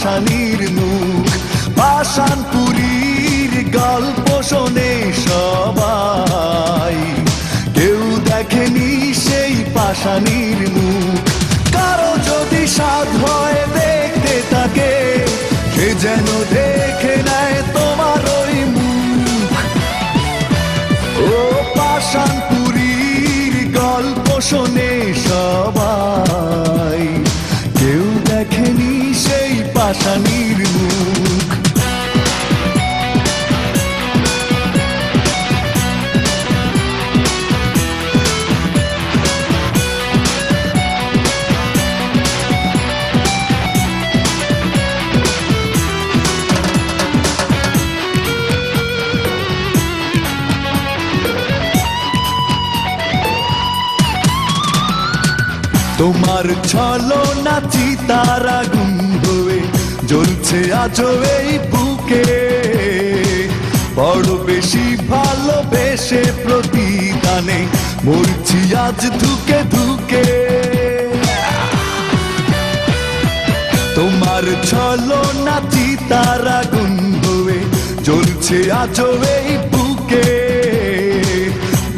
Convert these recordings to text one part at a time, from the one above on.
পাষাণীর মুখ। পাষাণপুরীর গল্প শোনে সবাই, কেউ দেখেনি সেই পাষাণীর মুখ। কারো যদি সাধ হয় দেখতে তাকে, সে যেন দেখে নেয় তোমার ওই মুখ। ও পাষাণপুরীর গল্প শোনে সবাই, কেউ দেখেনি সেই পাষাণীর মুখ। তোমার ছলনা চিতার আগুন হয়ে জ্বলছে আজও এই বুকে, বড় বেশি ভালোবেসে প্রতিদানে মরছি আজ ধুকে ধুকে। তোমার ছলনা চিতার আগুন হয়ে জ্বলছে আজও এই বুকে,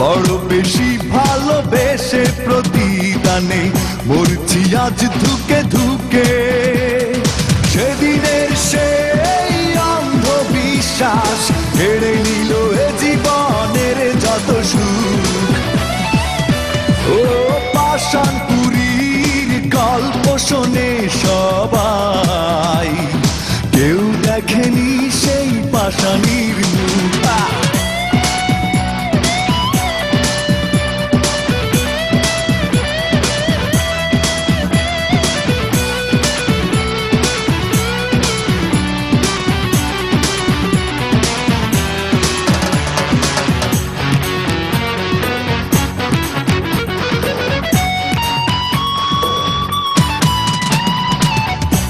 বড় বেশি ভালোবেসে প্রতিদানে মরছি আজ ধুকে ধুকে। সেদিনের সেই অন্ধবিশ্বাস কেড়ে নিল এ জীবনের যত সুখ। ও পাষাণপুরীর গল্প শোনে সবাই, কেউ দেখেনি সেই পাষাণীর মুখ।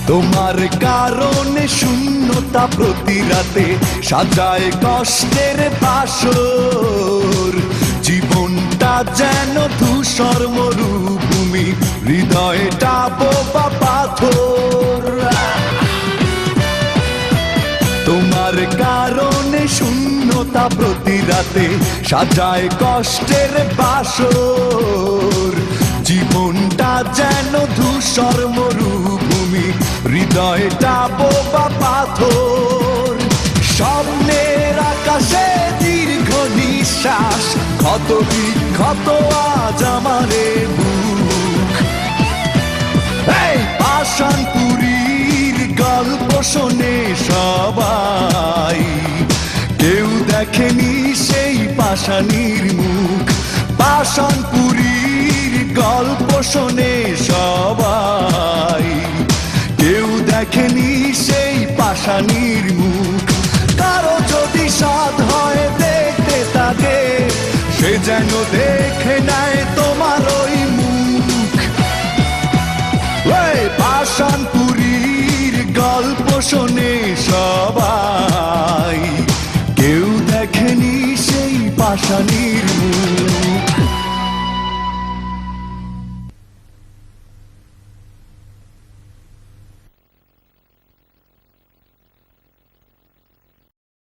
তোমার কারণে শূন্যতা প্রতি রাতে সাজায় কষ্টের বাসর। জীবনটা যেন ধূসর মরুভূমি, হৃদয়টা বোবা পাথর। তোমার কারণে শূন্যতা প্রতি রাতে সাজায় কষ্টের বাসর। জীবনটা যেন ধূসর মরুভূমি, হৃদয়টা বোবা পাথর। স্বপ্নের আকাশে দীর্ঘ নিঃশ্বাস, ক্ষত বিক্ষত আজ আমারে বুক। এই পাষাণপুরীর গল্প শোনে সবাই, কেউ দেখেনি সেই পাষাণীর মুখ। পাষাণপুরীর গল্প শোনে সবাই, কেউ দেখেনি সেই পাষাণীর মুখ। কারো যদি সাধ হয় দেখতে তাকে, সে যেন দেখে নেয় তোমার ওই মুখ। ওই পাষাণপুরীর গল্প শোনে সবাই, কেউ দেখেনি সেই পাষাণীর